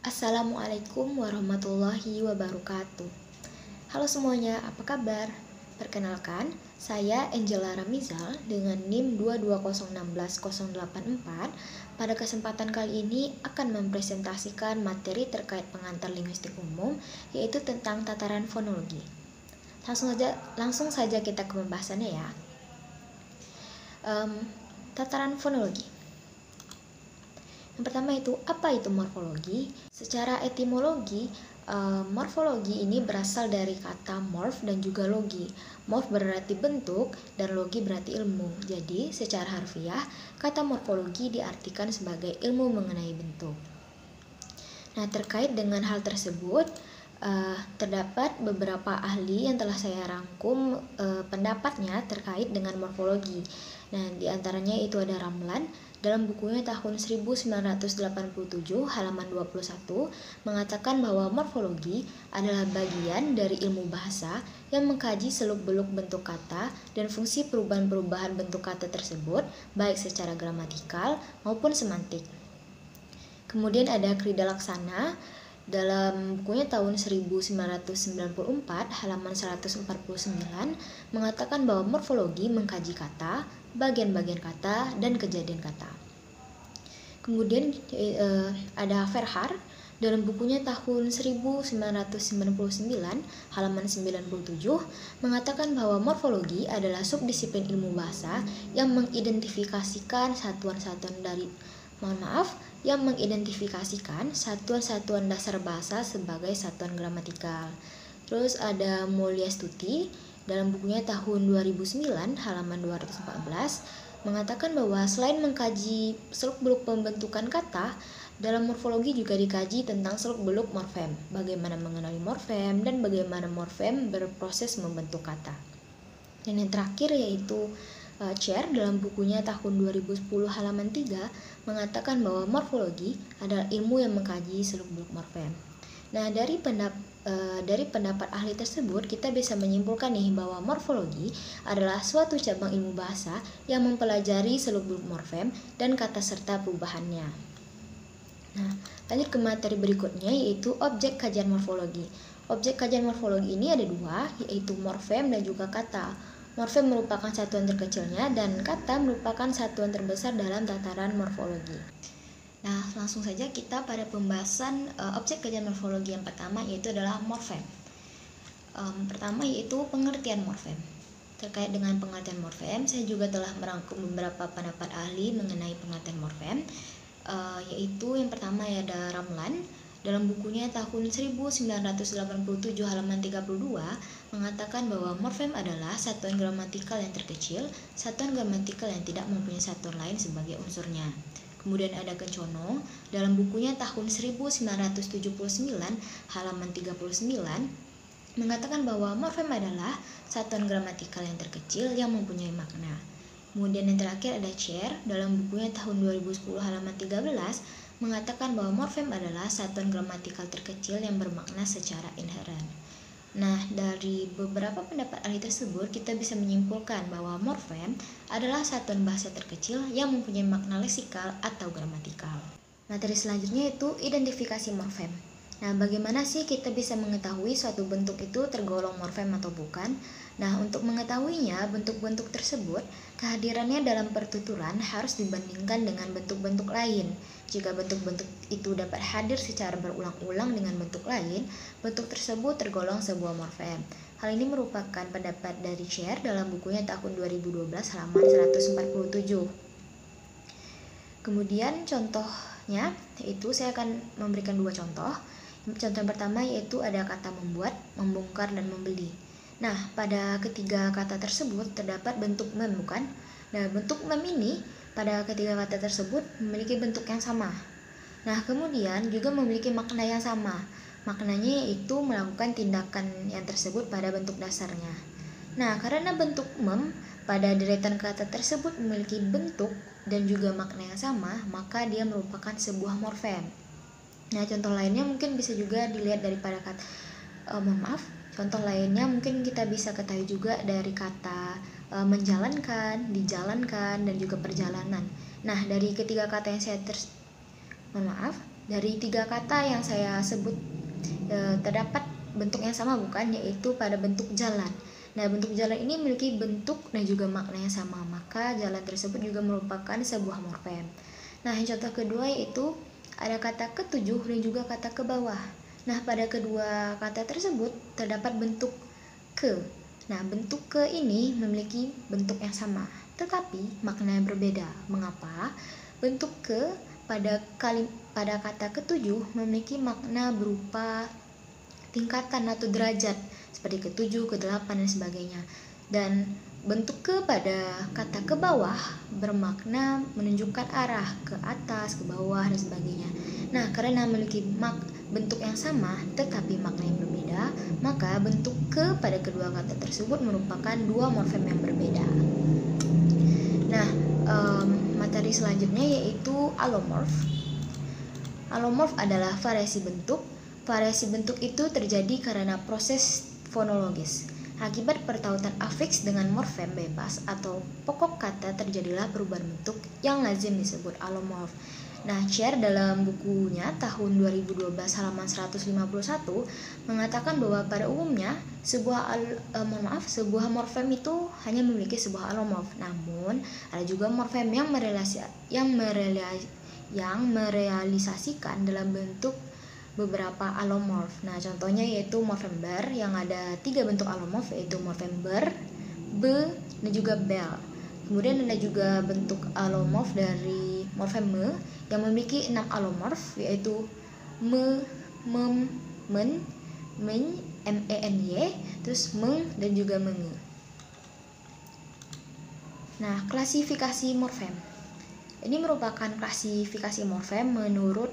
Assalamualaikum warahmatullahi wabarakatuh. Halo semuanya, apa kabar? Perkenalkan, saya Angela Ramizal dengan NIM 220161084. Pada kesempatan kali ini akan mempresentasikan materi terkait pengantar linguistik umum, yaitu tentang tataran fonologi. Langsung saja kita ke pembahasannya ya. Tataran fonologi. Yang pertama itu, apa itu morfologi? Secara etimologi, morfologi ini berasal dari kata morf dan juga logi. Morf berarti bentuk dan logi berarti ilmu. Jadi, secara harfiah, kata morfologi diartikan sebagai ilmu mengenai bentuk. Nah, terkait dengan hal tersebut, terdapat beberapa ahli yang telah saya rangkum pendapatnya terkait dengan morfologi. Nah, diantaranya itu ada Ramlan dalam bukunya tahun 1987 halaman 21 mengatakan bahwa morfologi adalah bagian dari ilmu bahasa yang mengkaji seluk-beluk bentuk kata dan fungsi perubahan-perubahan bentuk kata tersebut baik secara gramatikal maupun semantik. Kemudian ada Krida Laksana dalam bukunya tahun 1994 halaman 149 mengatakan bahwa morfologi mengkaji kata, bagian-bagian kata, dan kejadian kata. Kemudian ada Verhaar dalam bukunya tahun 1999 halaman 97 mengatakan bahwa morfologi adalah subdisiplin ilmu bahasa yang mengidentifikasikan satuan dasar bahasa sebagai satuan gramatikal. Terus ada Mulyastuti dalam bukunya tahun 2009 halaman 214 mengatakan bahwa selain mengkaji seluk-beluk pembentukan kata, dalam morfologi juga dikaji tentang seluk-beluk morfem, bagaimana mengenali morfem dan bagaimana morfem berproses membentuk kata. Dan yang terakhir yaitu Cher dalam bukunya tahun 2010 halaman 3 mengatakan bahwa morfologi adalah ilmu yang mengkaji seluk-beluk morfem. Nah, dari pendapat ahli tersebut kita bisa menyimpulkan nih bahwa morfologi adalah suatu cabang ilmu bahasa yang mempelajari seluk-beluk morfem dan kata serta perubahannya. Nah, lanjut ke materi berikutnya yaitu objek kajian morfologi. Objek kajian morfologi ini ada dua, yaitu morfem dan juga kata. Morfem merupakan satuan terkecilnya dan kata merupakan satuan terbesar dalam tataran morfologi. Nah, langsung saja kita pada pembahasan objek kajian morfologi yang pertama yaitu adalah morfem. Pertama yaitu pengertian morfem. Terkait dengan pengertian morfem, saya juga telah merangkum beberapa pendapat ahli mengenai pengertian morfem, yaitu yang pertama ada Ramlan dalam bukunya tahun 1987 halaman 32 mengatakan bahwa morfem adalah satuan gramatikal yang terkecil, satuan gramatikal yang tidak mempunyai satuan lain sebagai unsurnya. Kemudian ada Kencono dalam bukunya tahun 1979 halaman 39 mengatakan bahwa morfem adalah satuan gramatikal yang terkecil yang mempunyai makna. Kemudian yang terakhir ada Cher dalam bukunya tahun 2010 halaman 13 mengatakan bahwa morfem adalah satuan gramatikal terkecil yang bermakna secara inheren. Nah, dari beberapa pendapat ahli tersebut kita bisa menyimpulkan bahwa morfem adalah satuan bahasa terkecil yang mempunyai makna leksikal atau gramatikal. Materi selanjutnya itu identifikasi morfem. Nah, bagaimana sih kita bisa mengetahui suatu bentuk itu tergolong morfem atau bukan? Nah, untuk mengetahuinya, bentuk-bentuk tersebut, kehadirannya dalam pertuturan harus dibandingkan dengan bentuk-bentuk lain. Jika bentuk-bentuk itu dapat hadir secara berulang-ulang dengan bentuk lain, bentuk tersebut tergolong sebuah morfem. Hal ini merupakan pendapat dari Cher dalam bukunya tahun 2012 halaman 147. Kemudian contohnya, yaitu saya akan memberikan dua contoh. Contoh yang pertama yaitu ada kata membuat, membongkar, dan membeli. Nah, pada ketiga kata tersebut terdapat bentuk mem, bukan? Nah, bentuk mem ini pada ketiga kata tersebut memiliki bentuk yang sama. Nah, kemudian juga memiliki makna yang sama. Maknanya yaitu melakukan tindakan yang tersebut pada bentuk dasarnya. Nah, karena bentuk mem pada deretan kata tersebut memiliki bentuk dan juga makna yang sama, maka dia merupakan sebuah morfem. Nah, contoh lainnya mungkin bisa juga dilihat daripada kata contoh lainnya mungkin kita bisa ketahui juga dari kata menjalankan, dijalankan, dan juga perjalanan. Nah, dari ketiga kata yang saya dari 3 kata yang saya sebut terdapat bentuk yang sama bukan, yaitu pada bentuk jalan. Nah, bentuk jalan ini memiliki bentuk dan juga makna yang sama, maka jalan tersebut juga merupakan sebuah morfem. Nah, yang contoh kedua yaitu ada kata ketujuh dan juga kata ke bawah. Nah, pada kedua kata tersebut terdapat bentuk ke. Nah, bentuk ke ini memiliki bentuk yang sama, tetapi makna yang berbeda. Mengapa? Bentuk ke pada kata ketujuh memiliki makna berupa tingkatan atau derajat seperti ke-7, ke-8 dan sebagainya. Dan bentuk ke pada kata ke bawah bermakna menunjukkan arah ke atas, ke bawah dan sebagainya. Nah, karena memiliki bentuk yang sama tetapi makna yang berbeda, maka bentuk ke pada kedua kata tersebut merupakan dua morfem yang berbeda. Nah, materi selanjutnya yaitu alomorf. Alomorf adalah variasi bentuk. Variasi bentuk itu terjadi karena proses fonologis. Akibat pertautan afiks dengan morfem bebas atau pokok kata terjadilah perubahan bentuk yang lazim disebut alomorf. Nah, Cher dalam bukunya tahun 2012 halaman 151 mengatakan bahwa pada umumnya sebuah morfem itu hanya memiliki sebuah alomorf. Namun, ada juga morfem yang merealisasikan dalam bentuk beberapa alomorf. Nah, contohnya yaitu morfem ber yang ada 3 bentuk alomorf, yaitu morfem ber, be, dan juga bel. Kemudian ada juga bentuk alomorf dari morfem me yang memiliki 6 alomorf, yaitu me, mem, men, men, meny, terus meng, dan juga menge. Nah, klasifikasi morfem. Ini merupakan klasifikasi morfem menurut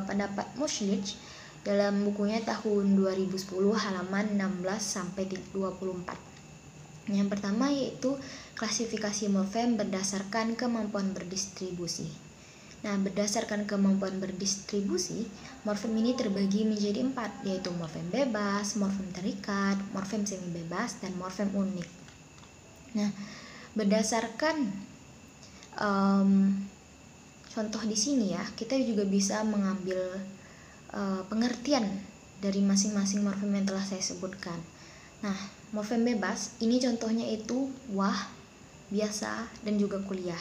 pendapat Muschlich dalam bukunya tahun 2010 halaman 16 sampai 24. Yang pertama yaitu klasifikasi morfem berdasarkan kemampuan berdistribusi. Nah, berdasarkan kemampuan berdistribusi, morfem ini terbagi menjadi 4, yaitu morfem bebas, morfem terikat, morfem semi bebas, dan morfem unik. Nah, berdasarkan contoh di sini ya, kita juga bisa mengambil pengertian dari masing-masing morfem yang telah saya sebutkan. Nah, morfem bebas ini contohnya itu wah, biasa, dan juga kuliah.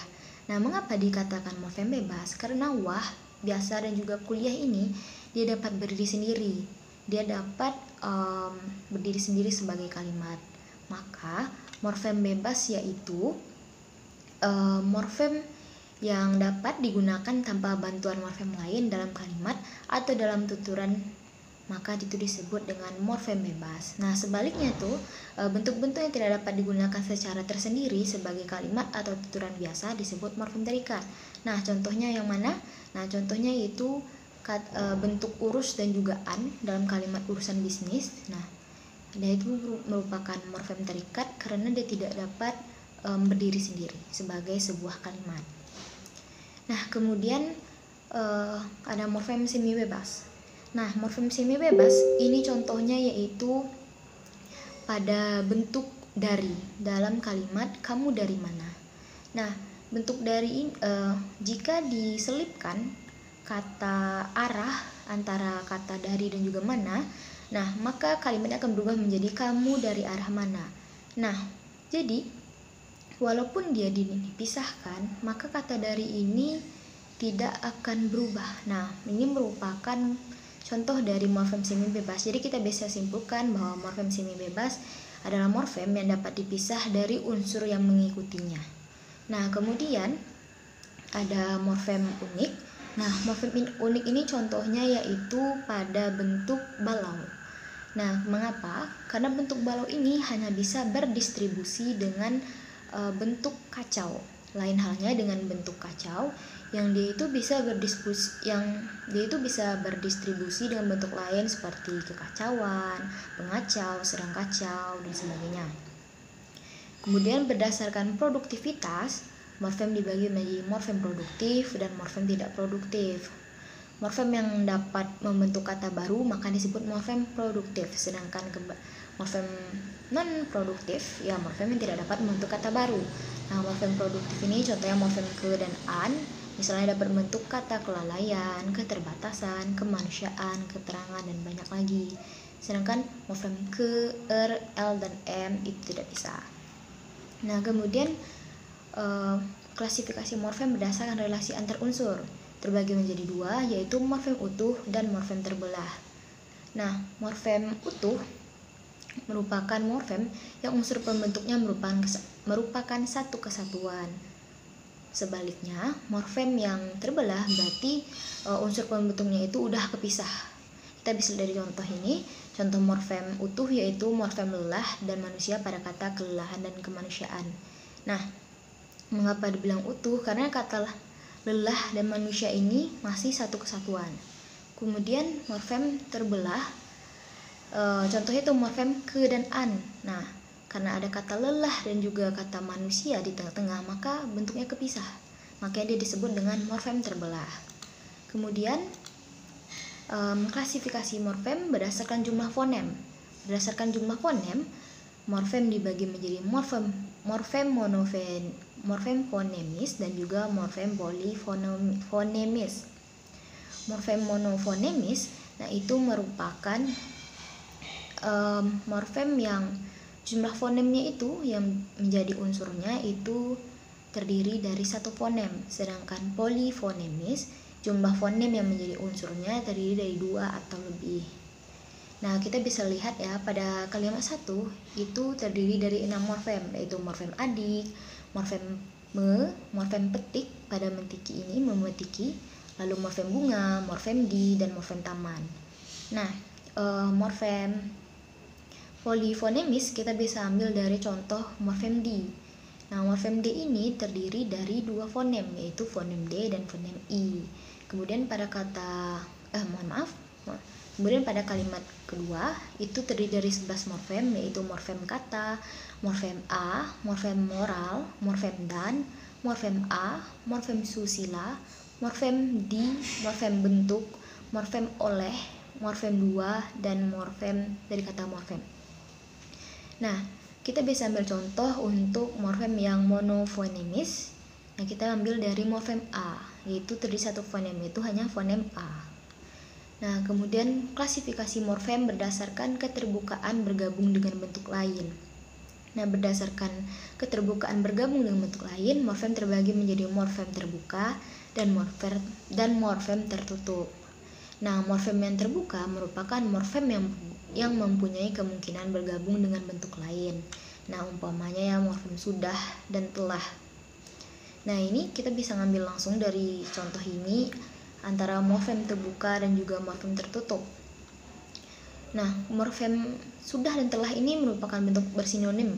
Nah, mengapa dikatakan morfem bebas? Karena wah, biasa, dan juga kuliah ini dia dapat berdiri sendiri. Dia dapat berdiri sendiri sebagai kalimat. Maka morfem bebas yaitu morfem yang dapat digunakan tanpa bantuan morfem lain dalam kalimat atau dalam tuturan, maka itu disebut dengan morfem bebas. Nah, sebaliknya tuh bentuk-bentuk yang tidak dapat digunakan secara tersendiri sebagai kalimat atau tuturan biasa disebut morfem terikat. Nah, contohnya yang mana? Nah, contohnya yaitu bentuk urus dan juga an dalam kalimat urusan bisnis. Nah, itu merupakan morfem terikat karena dia tidak dapat berdiri sendiri sebagai sebuah kalimat. Nah, kemudian ada morfem semi bebas. Nah, morfem semi bebas ini contohnya yaitu pada bentuk dari dalam kalimat kamu dari mana. Nah, bentuk dari jika diselipkan kata arah antara kata dari dan juga mana, nah maka kalimatnya akan berubah menjadi kamu dari arah mana. Nah, jadi walaupun dia dipisahkan, maka kata dari ini tidak akan berubah. Nah, ini merupakan contoh dari morfem semi bebas. Jadi kita bisa simpulkan bahwa morfem semi bebas adalah morfem yang dapat dipisah dari unsur yang mengikutinya. Nah, kemudian ada morfem unik. Nah, morfem unik ini contohnya yaitu pada bentuk balau. Nah, mengapa? Karena bentuk balau ini hanya bisa berdistribusi dengan bentuk kacau. Lain halnya dengan bentuk kacau yang dia itu bisa berdistribusi dengan bentuk lain seperti kekacauan, pengacau, sedang kacau, dan sebagainya. Kemudian berdasarkan produktivitas, morfem dibagi menjadi morfem produktif dan morfem tidak produktif. Morfem yang dapat membentuk kata baru maka disebut morfem produktif, sedangkan morfem non-produktif morfem yang tidak dapat membentuk kata baru. Nah, morfem produktif ini contohnya morfem ke dan an Misalnya dapat membentuk kata kelalaian, keterbatasan, kemanusiaan, keterangan, dan banyak lagi. Sedangkan morfem ke, l, dan m itu tidak bisa. Nah, kemudian klasifikasi morfem berdasarkan relasi antar unsur terbagi menjadi dua, yaitu morfem utuh dan morfem terbelah. Nah, morfem utuh merupakan morfem yang unsur pembentuknya merupakan satu kesatuan. Sebaliknya, morfem yang terbelah berarti unsur pembentuknya itu udah kepisah. Kita bisa dari contoh ini. Contoh morfem utuh yaitu morfem lelah dan manusia pada kata kelelahan dan kemanusiaan. Nah, mengapa dibilang utuh? Karena kata lelah dan manusia ini masih satu kesatuan. Kemudian morfem terbelah, contohnya itu morfem ke dan an. Nah, karena ada kata lelah dan juga kata manusia di tengah-tengah, maka bentuknya kepisah. Makanya dia disebut dengan morfem terbelah. Kemudian klasifikasi morfem berdasarkan jumlah fonem. Berdasarkan jumlah fonem, morfem dibagi menjadi morfem fonemis dan juga morfem polifonemis. Morfem monofonemis, nah itu merupakan morfem yang jumlah fonemnya itu yang menjadi unsurnya itu terdiri dari satu fonem, sedangkan polifonemis jumlah fonem yang menjadi unsurnya terdiri dari dua atau lebih. Nah, kita bisa lihat ya pada kalimat satu itu terdiri dari 6 morfem, yaitu morfem adik, morfem morfem petik pada mentiki ini memetiki, lalu morfem bunga, morfem di, dan morfem taman. Nah, morfem polifonemis kita bisa ambil dari contoh morfem di. Nah, morfem D ini terdiri dari dua fonem, yaitu fonem D dan fonem I. Kemudian pada kemudian pada kalimat kedua itu terdiri dari 11 morfem, yaitu morfem kata, morfem a, morfem moral, morfem dan, morfem a, morfem susila, morfem di, morfem bentuk, morfem oleh, morfem dua, dan morfem dari kata morfem. Nah, kita bisa ambil contoh untuk morfem yang monofonemis. Nah, kita ambil dari morfem A, yaitu terdiri satu fonem, itu hanya fonem A. Nah, kemudian klasifikasi morfem berdasarkan keterbukaan bergabung dengan bentuk lain. Nah, berdasarkan keterbukaan bergabung dengan bentuk lain, morfem terbagi menjadi morfem terbuka dan morfem tertutup. Nah, morfem yang terbuka merupakan morfem yang mempunyai kemungkinan bergabung dengan bentuk lain. Nah, umpamanya ya morfem sudah dan telah. Nah, ini kita bisa ngambil langsung dari contoh ini antara morfem terbuka dan juga morfem tertutup. Nah, morfem sudah dan telah ini merupakan bentuk bersinonim.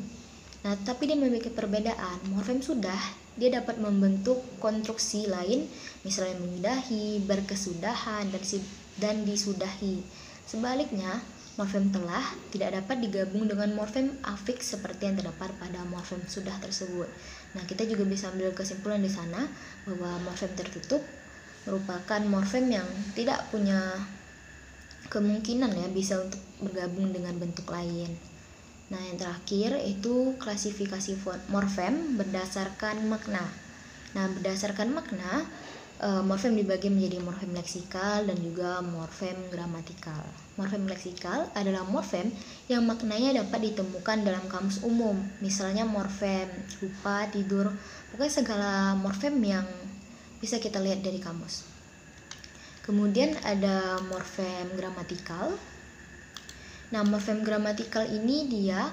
Nah, tapi dia memiliki perbedaan. Morfem sudah dia dapat membentuk konstruksi lain, misalnya menyudahi, berkesudahan, dan disudahi. Sebaliknya, morfem telah tidak dapat digabung dengan morfem afiks seperti yang terdapat pada morfem sudah tersebut. Nah, kita juga bisa ambil kesimpulan di sana bahwa morfem tertutup merupakan morfem yang tidak punya kemungkinan ya bisa untuk bergabung dengan bentuk lain. Nah, yang terakhir itu klasifikasi morfem berdasarkan makna. Nah, berdasarkan makna, morfem dibagi menjadi morfem leksikal dan juga morfem gramatikal. Morfem leksikal adalah morfem yang maknanya dapat ditemukan dalam kamus umum, misalnya morfem rupa, tidur, pokoknya segala morfem yang bisa kita lihat dari kamus. Kemudian ada morfem gramatikal. Nah, morfem gramatikal ini dia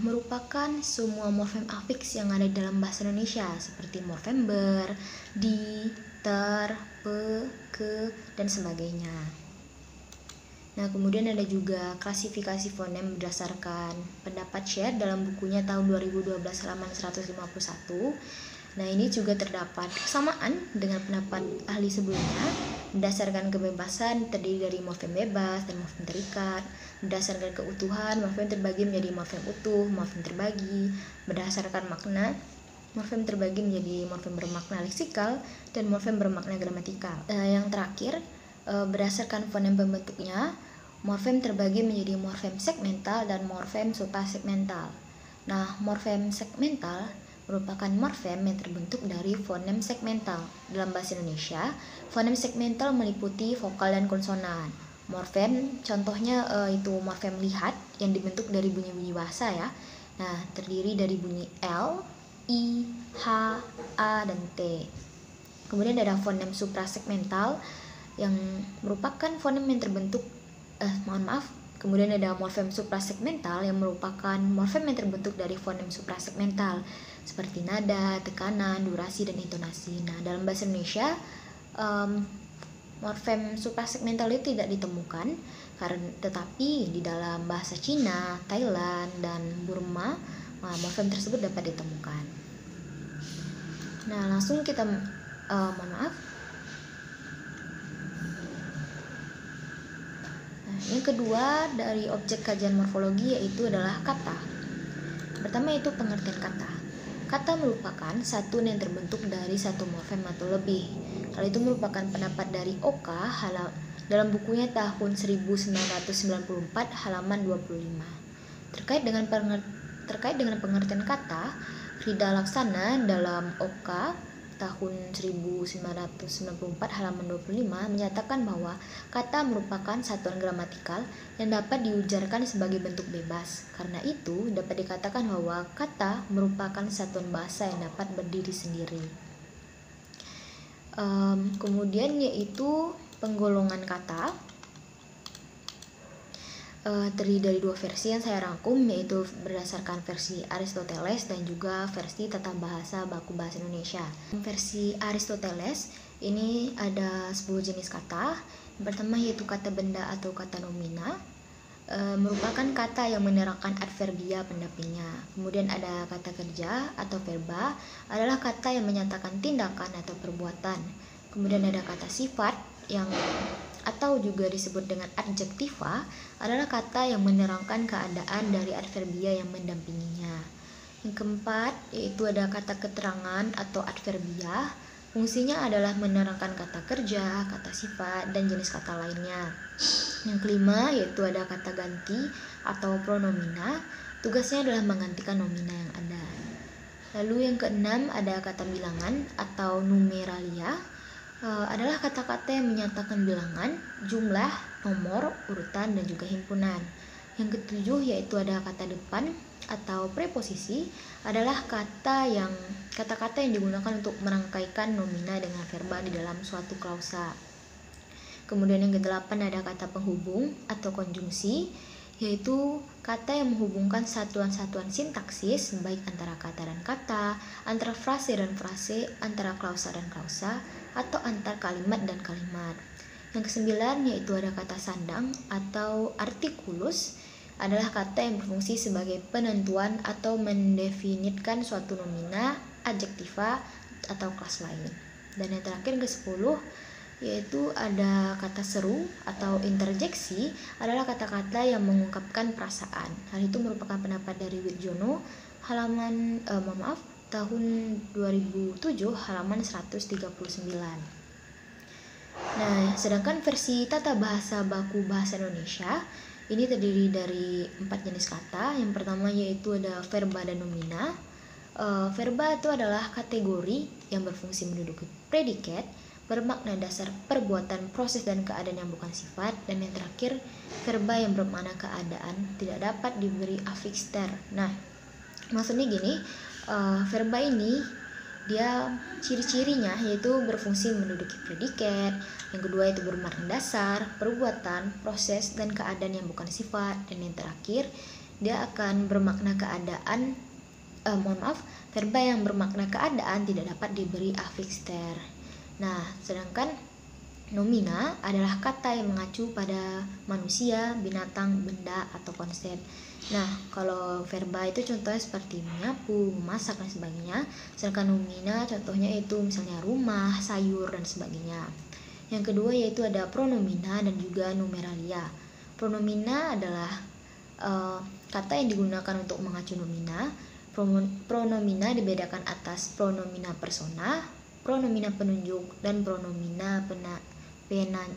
merupakan semua morfem afiks yang ada dalam bahasa Indonesia seperti morfem ber, di, ter, pe, ke, dan sebagainya. Nah, kemudian ada juga klasifikasi fonem berdasarkan pendapat Sher dalam bukunya tahun 2012 halaman 151. Nah, ini juga terdapat kesamaan dengan pendapat ahli sebelumnya. Berdasarkan kebebasan terdiri dari morfem bebas dan morfem terikat. Berdasarkan keutuhan, morfem terbagi menjadi morfem utuh, morfem terbagi. Berdasarkan makna, morfem terbagi menjadi morfem bermakna leksikal dan morfem bermakna gramatikal. Yang terakhir, berdasarkan fonem pembentuknya, morfem terbagi menjadi morfem segmental dan morfem supasegmental. Nah, morfem segmental merupakan morfem yang terbentuk dari fonem segmental. Dalam bahasa Indonesia, fonem segmental meliputi vokal dan konsonan. Morfem contohnya itu morfem lihat yang dibentuk dari bunyi-bunyi bahasa ya. Nah, terdiri dari bunyi L, I, H, A, dan T. Kemudian ada fonem suprasegmental yang merupakan fonem yang terbentuk Kemudian ada morfem suprasegmental yang merupakan morfem yang terbentuk dari fonem suprasegmental seperti nada, tekanan, durasi, dan intonasi. Nah, dalam bahasa Indonesia morfem suprasegmental itu tidak ditemukan, tetapi di dalam bahasa Cina, Thailand, dan Burma morfem tersebut dapat ditemukan. Nah, langsung kita Yang kedua dari objek kajian morfologi yaitu adalah kata. Pertama itu pengertian kata. Kata merupakan satuan yang terbentuk dari satu morfem atau lebih. Hal itu merupakan pendapat dari Oka dalam bukunya tahun 1994 halaman 25. Terkait dengan pengertian kata, Rida Laksana dalam Oka tahun 1994 halaman 25 menyatakan bahwa kata merupakan satuan gramatikal yang dapat diujarkan sebagai bentuk bebas. Karena itu, dapat dikatakan bahwa kata merupakan satuan bahasa yang dapat berdiri sendiri. Kemudian yaitu penggolongan kata. Terdiri dari dua versi yang saya rangkum, yaitu berdasarkan versi Aristoteles dan juga versi Tata Bahasa Baku Bahasa Indonesia. Versi Aristoteles ini ada 10 jenis kata. Yang pertama yaitu kata benda atau kata nomina, merupakan kata yang menerangkan adverbia pendampingnya. Kemudian ada kata kerja atau verba, adalah kata yang menyatakan tindakan atau perbuatan. Kemudian ada kata sifat yang atau juga disebut dengan adjektiva, adalah kata yang menerangkan keadaan dari adverbia yang mendampinginya. Yang keempat yaitu ada kata keterangan atau adverbia. Fungsinya adalah menerangkan kata kerja, kata sifat, dan jenis kata lainnya. Yang kelima yaitu ada kata ganti atau pronomina. Tugasnya adalah menggantikan nomina yang ada. Lalu yang keenam ada kata bilangan atau numeralia. Adalah kata-kata yang menyatakan bilangan, jumlah, nomor, urutan, dan juga himpunan. Yang ketujuh yaitu ada kata depan atau preposisi, adalah kata-kata yang digunakan untuk merangkaikan nomina dengan verba di dalam suatu klausa. Kemudian yang kedelapan ada kata penghubung atau konjungsi, yaitu kata yang menghubungkan satuan-satuan sintaksis baik antara kata dan kata, antara frase dan frase, antara klausa dan klausa, atau antar kalimat dan kalimat. Yang kesembilan yaitu ada kata sandang atau artikulus, adalah kata yang berfungsi sebagai penentuan atau mendefinitkan suatu nomina, adjektiva, atau kelas lain. Dan yang terakhir ke-10 yaitu ada kata seru atau interjeksi, adalah kata-kata yang mengungkapkan perasaan. Hal itu merupakan pendapat dari Widjono tahun 2007 halaman 139. Nah, sedangkan versi Tata Bahasa Baku Bahasa Indonesia ini terdiri dari 4 jenis kata. Yang pertama yaitu ada verba dan nomina. Verba itu adalah kategori yang berfungsi menduduki predikat, bermakna dasar perbuatan, proses, dan keadaan yang bukan sifat. Dan yang terakhir, verba yang bermakna keadaan, tidak dapat diberi afiks ter. Nah, maksudnya gini, verba ini dia ciri-cirinya yaitu berfungsi menduduki predikat, yang kedua itu bermakna dasar, perbuatan, proses, dan keadaan yang bukan sifat, dan yang terakhir dia akan bermakna keadaan verba yang bermakna keadaan tidak dapat diberi afiks ter. Nah, sedangkan nomina adalah kata yang mengacu pada manusia, binatang, benda, atau konsep. Nah, kalau verba itu contohnya seperti menyapu, memasak, dan sebagainya. Sedangkan nomina contohnya itu misalnya rumah, sayur, dan sebagainya. Yang kedua yaitu ada pronomina dan juga numeralia. Pronomina adalah kata yang digunakan untuk mengacu nomina. Pronomina dibedakan atas pronomina persona, pronomina penunjuk, dan pronomina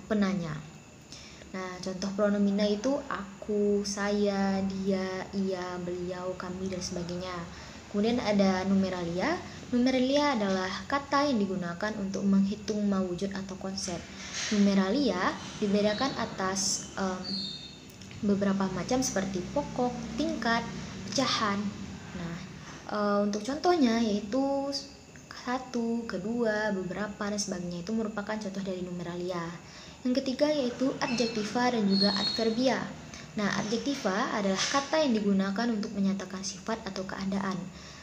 penanya. Nah, contoh pronomina itu aku, saya, dia, ia, beliau, kami, dan sebagainya. Kemudian ada numeralia. Numeralia adalah kata yang digunakan untuk menghitung mawujud atau konsep. Numeralia dibedakan atas beberapa macam seperti pokok, tingkat, pecahan. Nah, untuk contohnya yaitu satu, kedua, beberapa, dan sebagainya itu merupakan contoh dari numeralia. Yang ketiga yaitu adjektiva dan juga adverbia. Nah, adjektiva adalah kata yang digunakan untuk menyatakan sifat atau keadaan.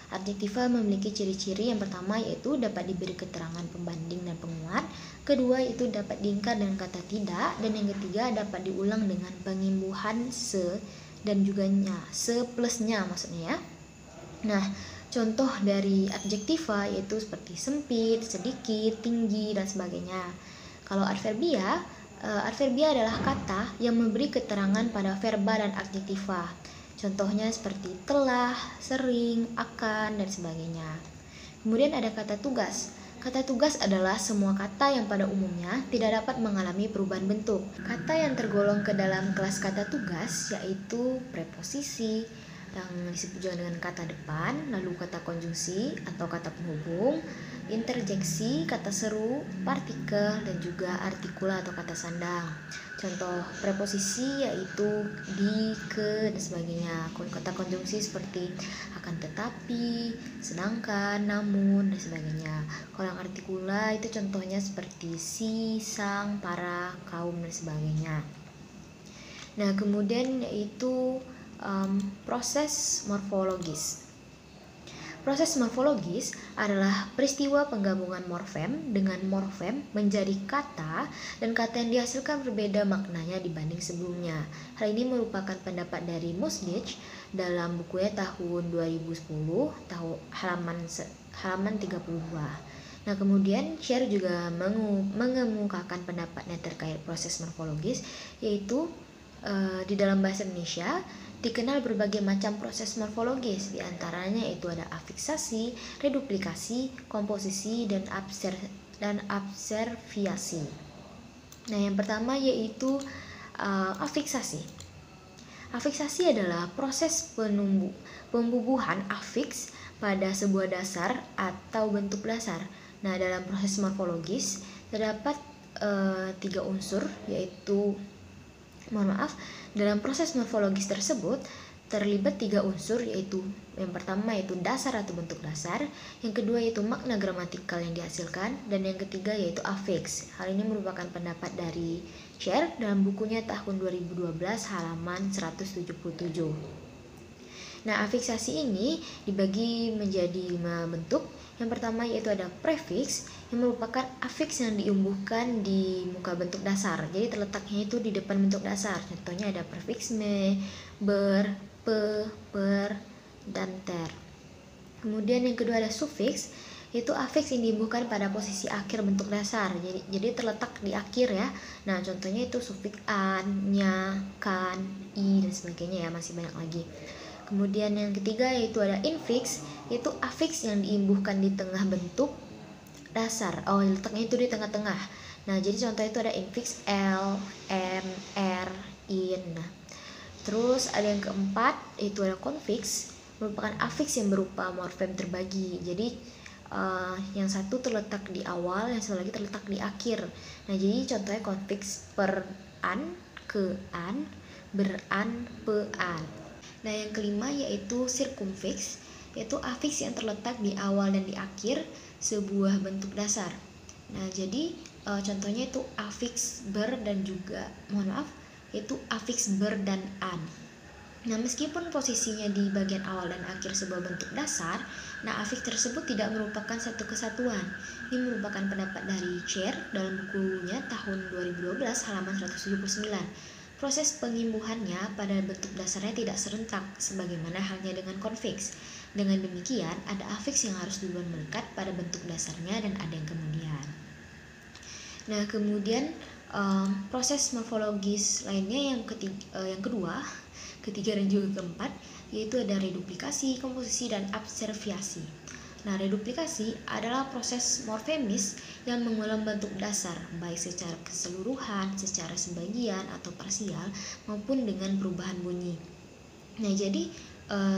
Adjektiva memiliki ciri-ciri. Yang pertama yaitu dapat diberi keterangan pembanding dan penguat. Kedua itu dapat diingkar dengan kata tidak. Dan yang ketiga dapat diulang dengan pengimbuhan se dan juga nya, se plusnya maksudnya ya. Nah, contoh dari adjektiva yaitu seperti sempit, sedikit, tinggi, dan sebagainya. Kalau adverbia, adverbia adalah kata yang memberi keterangan pada verba dan adjektiva. Contohnya seperti telah, sering, akan, dan sebagainya. Kemudian ada kata tugas. Kata tugas adalah semua kata yang pada umumnya tidak dapat mengalami perubahan bentuk. Kata yang tergolong ke dalam kelas kata tugas yaitu preposisi, yang disebut juga dengan kata depan, lalu kata konjungsi atau kata penghubung, interjeksi, kata seru, partikel, dan juga artikula atau kata sandang. Contoh preposisi yaitu di, ke, dan sebagainya. Kata konjungsi seperti akan tetapi, sedangkan, namun, dan sebagainya. Kalau yang artikula itu contohnya seperti si, sang, para, kaum, dan sebagainya. Nah, kemudian yaitu proses morfologis. Proses morfologis adalah peristiwa penggabungan morfem dengan morfem menjadi kata, dan kata yang dihasilkan berbeda maknanya dibanding sebelumnya. Hal ini merupakan pendapat dari Muslich dalam bukunya tahun 2010, halaman 32. Nah, kemudian Scher juga mengemukakan pendapatnya terkait proses morfologis, yaitu di dalam bahasa Indonesia dikenal berbagai macam proses morfologis, diantaranya itu ada afiksasi, reduplikasi, komposisi, dan abserviasi. Nah, yang pertama yaitu afiksasi. Afiksasi adalah proses pembubuhan afiks pada sebuah dasar atau bentuk dasar. Nah, dalam proses morfologis terdapat 3 unsur, yaitu dalam proses morfologis tersebut terlibat 3 unsur, yaitu yang pertama yaitu dasar atau bentuk dasar, yang kedua yaitu makna gramatikal yang dihasilkan, dan yang ketiga yaitu afiks. Hal ini merupakan pendapat dari Scher dalam bukunya tahun 2012 halaman 177. Nah, afiksasi ini dibagi menjadi 5 bentuk. Yang pertama yaitu ada prefiks, yang merupakan afiks yang diumbuhkan di muka bentuk dasar. Jadi terletaknya itu di depan bentuk dasar. Contohnya ada prefiks me, ber, pe, per, dan ter. Kemudian yang kedua ada sufiks, yaitu afiks yang diumbuhkan pada posisi akhir bentuk dasar. Jadi terletak di akhir ya. Nah, contohnya itu sufiks an, nya, kan, i, dan sebagainya ya, masih banyak lagi. Kemudian yang ketiga yaitu ada infiks, yaitu afiks yang diimbuhkan di tengah bentuk dasar. Letaknya itu di tengah-tengah. Nah, jadi contoh itu ada infiks L, M, R, in. Nah, terus ada yang keempat yaitu ada konfiks, merupakan afiks yang berupa morfem terbagi. Jadi yang satu terletak di awal, yang satu lagi terletak di akhir. Nah, jadi contohnya konfiks per an, ke an, beran, pe an. Nah, yang kelima yaitu sirkumfiks, yaitu afiks yang terletak di awal dan di akhir sebuah bentuk dasar. Nah, jadi contohnya itu afiks ber dan juga yaitu afiks ber dan an. Nah, meskipun posisinya di bagian awal dan akhir sebuah bentuk dasar, nah afiks tersebut tidak merupakan satu kesatuan. Ini merupakan pendapat dari Scher dalam bukunya tahun 2012 halaman 179. Proses pengimbuhannya pada bentuk dasarnya tidak serentak, sebagaimana halnya dengan konfiks. Dengan demikian, ada afiks yang harus duluan melekat pada bentuk dasarnya dan ada yang kemudian. Nah, kemudian proses morfologis lainnya yang kedua, ketiga, dan juga keempat, yaitu ada reduplikasi, komposisi, dan abserviasi. Nah, reduplikasi adalah proses morfemis yang mengulang bentuk dasar, baik secara keseluruhan, secara sebagian, atau parsial, maupun dengan perubahan bunyi. Nah, jadi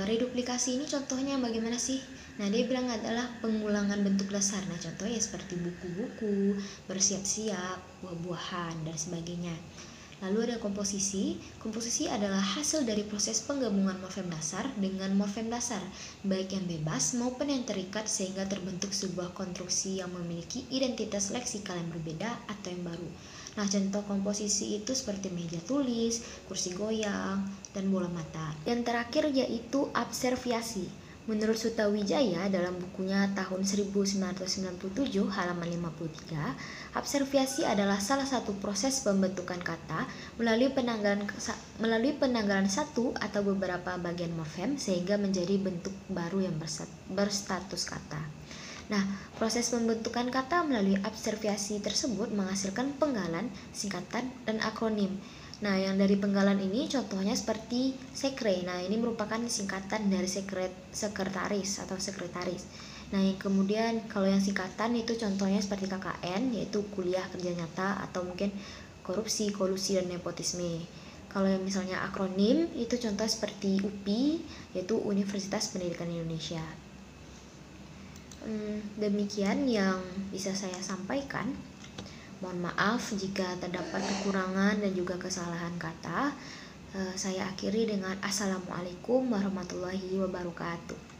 Reduplikasi ini contohnya bagaimana sih? Nah, dia bilang adalah pengulangan bentuk dasar. Nah, contohnya seperti buku-buku, bersiap-siap, buah-buahan, dan sebagainya. Lalu ada komposisi. Komposisi adalah hasil dari proses penggabungan morfem dasar dengan morfem dasar, baik yang bebas maupun yang terikat sehingga terbentuk sebuah konstruksi yang memiliki identitas leksikal yang berbeda atau yang baru. Nah, contoh komposisi itu seperti meja tulis, kursi goyang, dan bola mata. Yang terakhir yaitu abserviasi. Menurut Sutawijaya dalam bukunya tahun 1997 halaman 53, abserviasi adalah salah satu proses pembentukan kata melalui penanggalan satu atau beberapa bagian morfem sehingga menjadi bentuk baru yang berstatus kata. Nah, proses pembentukan kata melalui abserviasi tersebut menghasilkan penggalan, singkatan, dan akronim. Nah, yang dari penggalan ini contohnya seperti sekre. Nah, ini merupakan singkatan dari sekretaris atau sekretaris. Nah, yang kemudian kalau yang singkatan itu contohnya seperti KKN, yaitu kuliah kerja nyata, atau mungkin korupsi, kolusi, dan nepotisme. Kalau yang misalnya akronim itu contoh seperti UPI, yaitu Universitas Pendidikan Indonesia. Demikian yang bisa saya sampaikan. Mohon maaf jika terdapat kekurangan dan juga kesalahan kata. Saya akhiri dengan Assalamualaikum warahmatullahi wabarakatuh.